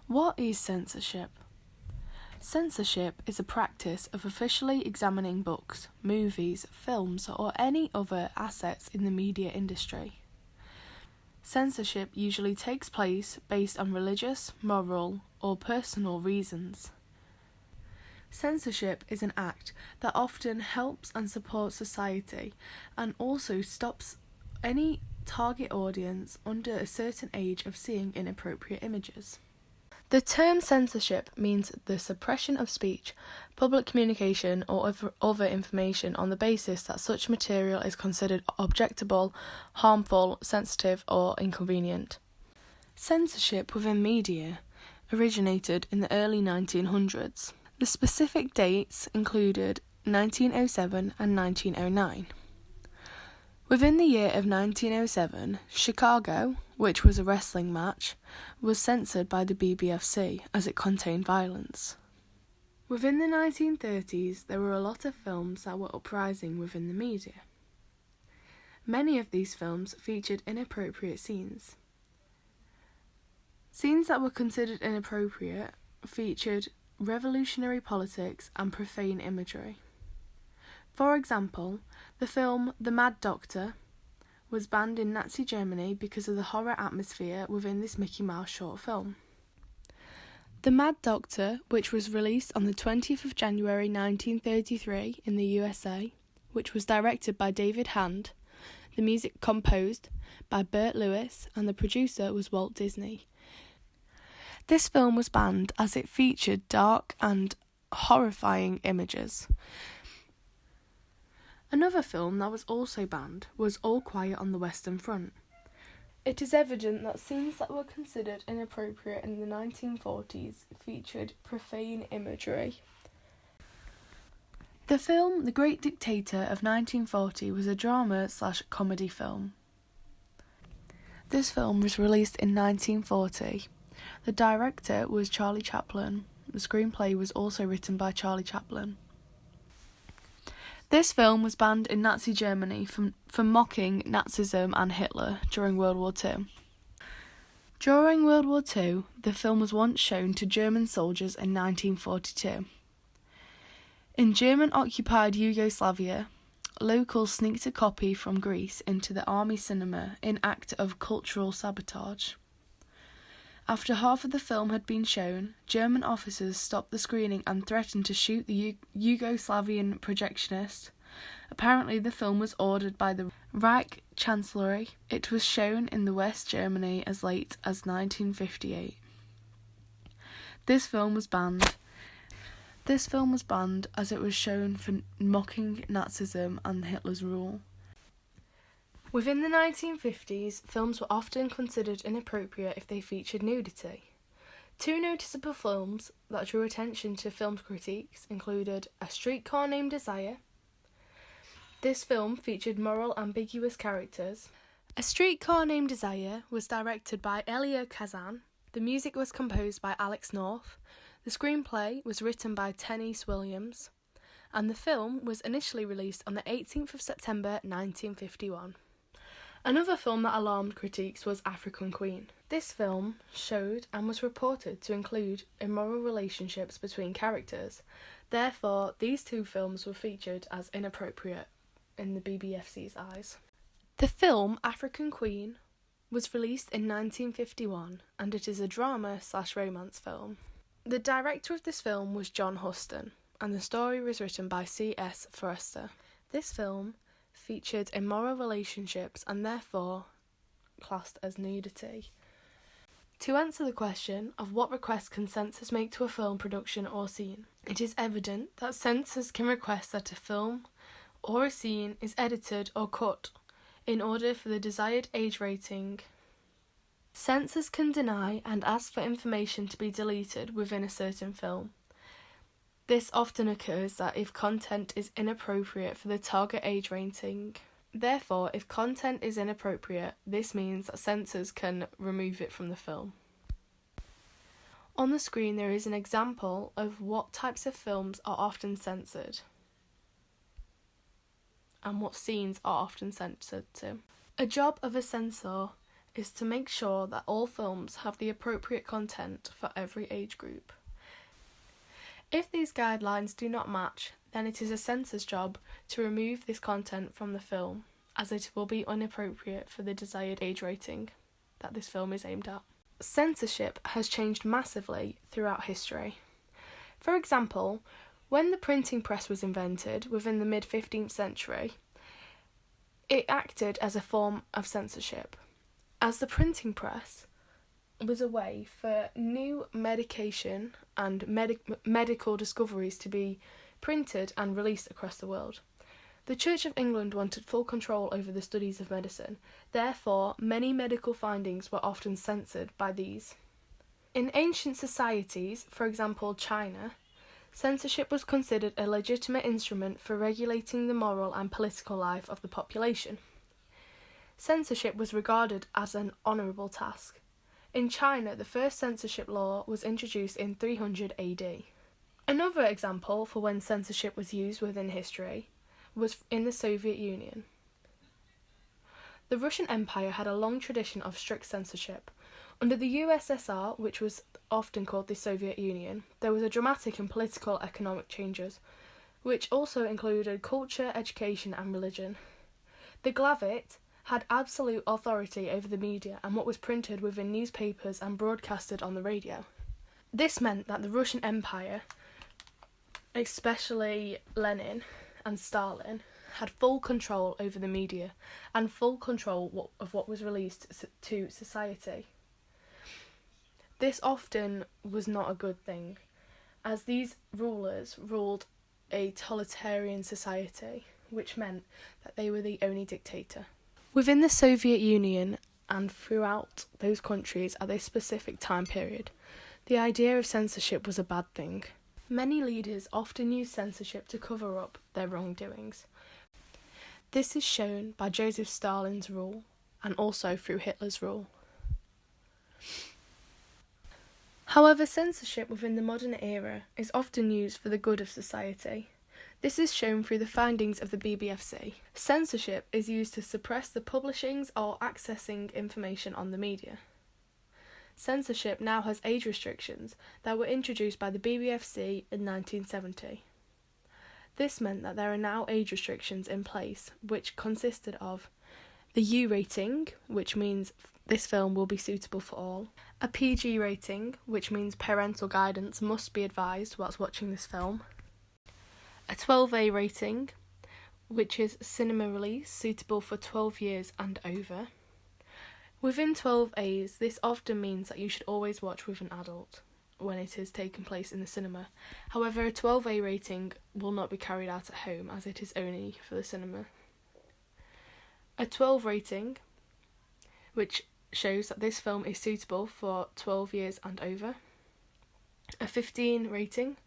What is censorship? Censorship is a practice of officially examining books, movies, films, or any other assets in the media industry. Censorship usually takes place based on religious, moral, or personal reasons. Censorship is an act that often helps and supports society and also stops any target audience under a certain age of seeing inappropriate images. The term censorship means the suppression of speech, public communication, or other information on the basis that such material is considered objectionable, harmful, sensitive, or inconvenient. Censorship within media originated in the early 1900s. The specific dates included 1907 and 1909. Within the year of 1907, Chicago, which was a wrestling match, was censored by the BBFC as it contained violence. Within the 1930s, there were a lot of films that were uprising within the media. Many of these films featured inappropriate scenes. Scenes that were considered inappropriate featured revolutionary politics and profane imagery. For example, the film The Mad Doctor was banned in Nazi Germany because of the horror atmosphere within this Mickey Mouse short film. The Mad Doctor, which was released on the 20th of January 1933 in the USA, which was directed by David Hand, the music composed by Bert Lewis, and the producer was Walt Disney. This film was banned as it featured dark and horrifying images. Another film that was also banned was All Quiet on the Western Front. It is evident that scenes that were considered inappropriate in the 1940s featured profane imagery. The film The Great Dictator of 1940 was a drama/comedy film. This film was released in 1940. The director was Charlie Chaplin. The screenplay was also written by Charlie Chaplin. This film was banned in Nazi Germany for mocking Nazism and Hitler during World War II. During World War II, the film was once shown to German soldiers in 1942. In German-occupied Yugoslavia, locals sneaked a copy from Greece into the army cinema in act of cultural sabotage. After half of the film had been shown, German officers stopped the screening and threatened to shoot the Yugoslavian projectionist. Apparently, the film was ordered by the Reich Chancellery. It was shown in the West Germany as late as 1958. This film was banned as it was shown for mocking Nazism and Hitler's rule. Within the 1950s, films were often considered inappropriate if they featured nudity. Two noticeable films that drew attention to film critiques included A Streetcar Named Desire. This film featured moral ambiguous characters. A Streetcar Named Desire was directed by Elia Kazan. The music was composed by Alex North. The screenplay was written by Tennessee Williams. And the film was initially released on the 18th of September 1951. Another film that alarmed critics was African Queen. This film showed and was reported to include immoral relationships between characters. Therefore, these two films were featured as inappropriate in the BBFC's eyes. The film African Queen was released in 1951 and it is a drama/romance film. The director of this film was John Huston and the story was written by C.S. Forrester. This film featured immoral relationships and therefore classed as nudity. To answer the question of what request can censors make to a film production or scene, it is evident that censors can request that a film or a scene is edited or cut in order for the desired age rating. Censors can deny and ask for information to be deleted within a certain film. This often occurs that if content is inappropriate for the target age rating. Therefore, if content is inappropriate, this means that censors can remove it from the film. On the screen there is an example of what types of films are often censored and what scenes are often censored to. A job of a censor is to make sure that all films have the appropriate content for every age group. If these guidelines do not match, then it is a censor's job to remove this content from the film, as it will be inappropriate for the desired age rating that this film is aimed at. Censorship has changed massively throughout history. For example, when the printing press was invented within the mid-15th century, it acted as a form of censorship, as the printing press was a way for new medication and medical discoveries to be printed and released across the world. The Church of England wanted full control over the studies of medicine, therefore many medical findings were often censored by these. In ancient societies, for example China, censorship was considered a legitimate instrument for regulating the moral and political life of the population. Censorship was regarded as an honourable task. In China, the first censorship law was introduced in 300 AD. Another example for when censorship was used within history was in the Soviet Union. The Russian Empire had a long tradition of strict censorship. Under the USSR, which was often called the Soviet Union, there was a dramatic and political economic changes, which also included culture, education and religion. The Glavit had absolute authority over the media and what was printed within newspapers and broadcasted on the radio. This meant that the Russian Empire, especially Lenin and Stalin, had full control over the media and full control of what was released to society. This often was not a good thing, as these rulers ruled a totalitarian society, which meant that they were the only dictator. Within the Soviet Union and throughout those countries at this specific time period, the idea of censorship was a bad thing. Many leaders often used censorship to cover up their wrongdoings. This is shown by Joseph Stalin's rule and also through Hitler's rule. However, censorship within the modern era is often used for the good of society. This is shown through the findings of the BBFC. Censorship is used to suppress the publishings or accessing information on the media. Censorship now has age restrictions that were introduced by the BBFC in 1970. This meant that there are now age restrictions in place, which consisted of the U rating, which means this film will be suitable for all, a PG rating, which means parental guidance must be advised whilst watching this film, a 12A rating, which is cinema release suitable for 12 years and over. Within 12As, this often means that you should always watch with an adult when it is taking place in the cinema. However, a 12A rating will not be carried out at home as it is only for the cinema. A 12 rating, which shows that this film is suitable for 12 years and over. A 15 rating,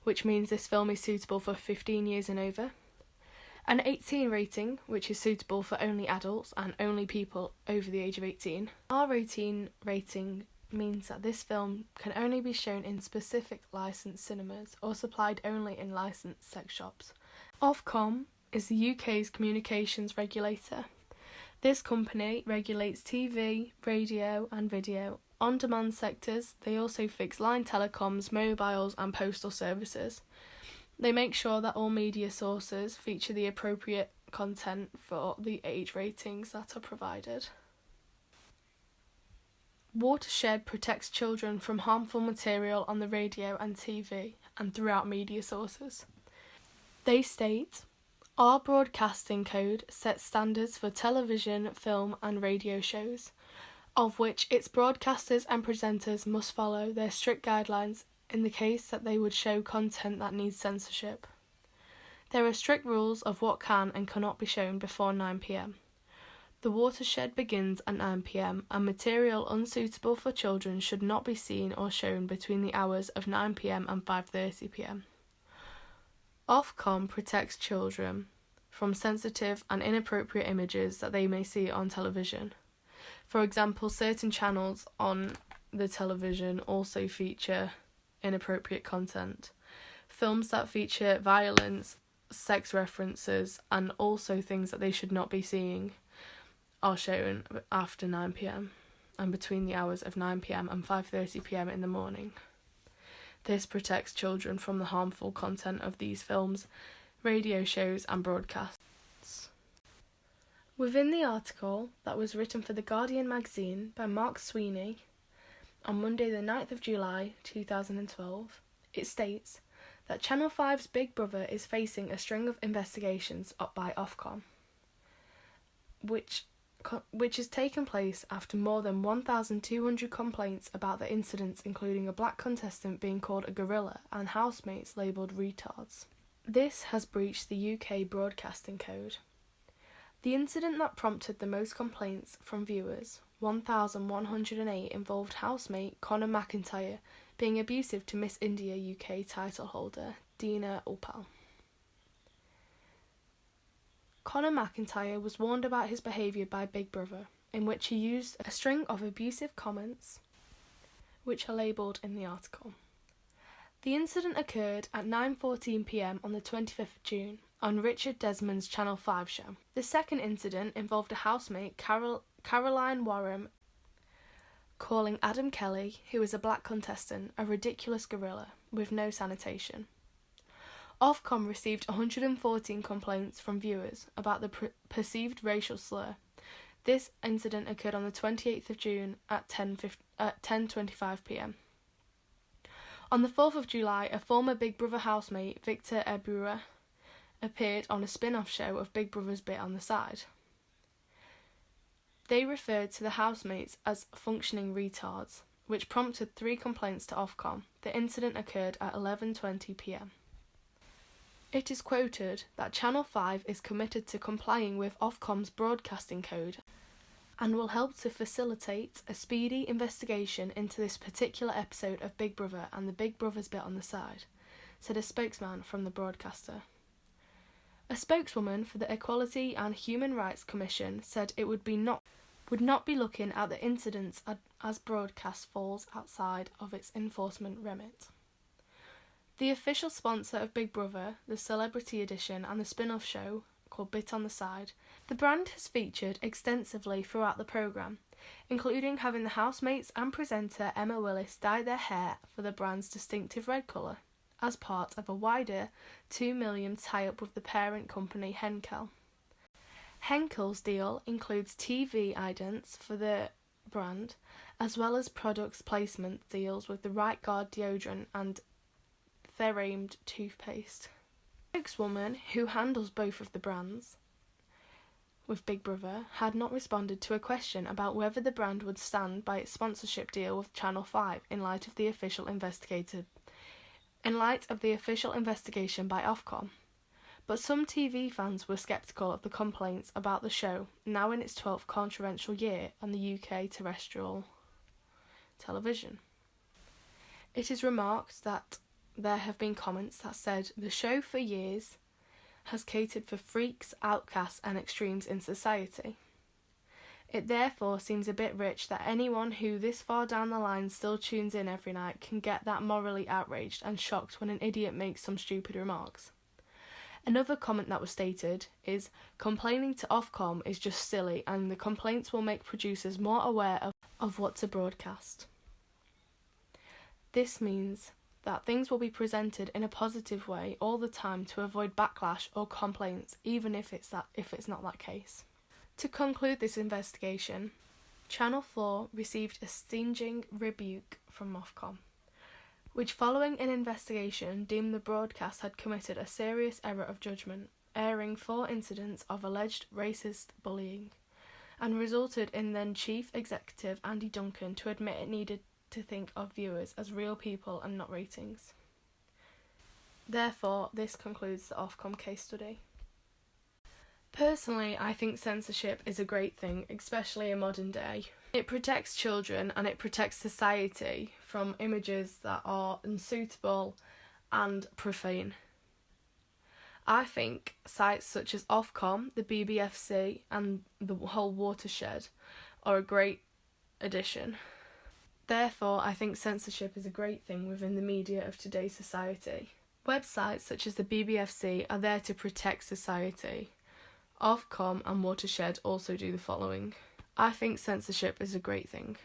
which means this film is suitable for 15 years and over. An 18 rating, which is suitable for only adults and only people over the age of 18. R18 rating means that this film can only be shown in specific licensed cinemas or supplied only in licensed sex shops. Ofcom is the UK's communications regulator. This company regulates TV, radio and video. On-demand sectors, they also fix line telecoms, mobiles and postal services. They make sure that all media sources feature the appropriate content for the age ratings that are provided. Watershed protects children from harmful material on the radio and TV and throughout media sources. They state, our broadcasting code sets standards for television, film and radio shows, of which its broadcasters and presenters must follow their strict guidelines in the case that they would show content that needs censorship. There are strict rules of what can and cannot be shown before 9 p.m. The watershed begins at 9 p.m. and material unsuitable for children should not be seen or shown between the hours of 9 p.m. and 5:30 p.m. Ofcom protects children from sensitive and inappropriate images that they may see on television. For example, certain channels on the television also feature inappropriate content. Films that feature violence, sex references, and also things that they should not be seeing are shown after 9pm and between the hours of 9pm and 5:30pm in the morning. This protects children from the harmful content of these films, radio shows and broadcasts. Within the article that was written for The Guardian magazine by Mark Sweeney on Monday the 9th of July 2012, it states that Channel 5's Big Brother is facing a string of investigations up by Ofcom, which has taken place after more than 1,200 complaints about the incidents, including a black contestant being called a gorilla and housemates labelled retards. This has breached the UK Broadcasting Code. The incident that prompted the most complaints from viewers, 1,108, involved housemate Conor McIntyre being abusive to Miss India UK title holder Dina Upal. Conor McIntyre was warned about his behaviour by Big Brother, in which he used a string of abusive comments, which are labelled in the article. The incident occurred at 9:14pm on the 25th of June on Richard Desmond's Channel 5 show. The second incident involved a housemate, Caroline Warren, calling Adam Kelly, who is a black contestant, a ridiculous gorilla with no sanitation. Ofcom received 114 complaints from viewers about the perceived racial slur. This incident occurred on the 28th of June at 10:25pm. On the 4th of July, a former Big Brother housemate, Victor Ebura, appeared on a spin-off show of Big Brother's Bit on the Side. They referred to the housemates as functioning retards, which prompted 3 complaints to Ofcom. The incident occurred at 11:20pm. It is quoted that Channel 5 is committed to complying with Ofcom's broadcasting code and will help to facilitate a speedy investigation into this particular episode of Big Brother and the Big Brother's Bit on the Side, said a spokesman from the broadcaster. A spokeswoman for the Equality and Human Rights Commission said it would not be looking at the incidents as broadcast falls outside of its enforcement remit. The official sponsor of Big Brother, the Celebrity Edition and the spin-off show called Bit on the Side, the brand has featured extensively throughout the programme, including having the housemates and presenter Emma Willis dye their hair for the brand's distinctive red colour, as part of a wider $2 million tie-up with the parent company Henkel. Henkel's deal includes TV idents for the brand, as well as products placement deals with the Right Guard deodorant and Theramed toothpaste. The spokeswoman, who handles both of the brands with Big Brother, had not responded to a question about whether the brand would stand by its sponsorship deal with Channel 5 in light of the official investigation by Ofcom. But some TV fans were sceptical of the complaints about the show, now in its 12th controversial year on the UK terrestrial television. It is remarked that there have been comments that said the show for years has catered for freaks, outcasts and extremes in society. It therefore seems a bit rich that anyone who this far down the line still tunes in every night can get that morally outraged and shocked when an idiot makes some stupid remarks. Another comment that was stated is, complaining to Ofcom is just silly and the complaints will make producers more aware of what to broadcast. This means that things will be presented in a positive way all the time to avoid backlash or complaints, even if it's not that case. To conclude this investigation, Channel 4 received a stinging rebuke from Ofcom, which following an investigation deemed the broadcast had committed a serious error of judgment, airing 4 incidents of alleged racist bullying, and resulted in then Chief Executive Andy Duncan to admit it needed to think of viewers as real people and not ratings. Therefore, this concludes the Ofcom case study. Personally, I think censorship is a great thing, especially in modern day. It protects children and it protects society from images that are unsuitable and profane. I think sites such as Ofcom, the BBFC and the whole watershed are a great addition. Therefore, I think censorship is a great thing within the media of today's society. Websites such as the BBFC are there to protect society Ofcom and Watershed also do the following. I think censorship is a great thing.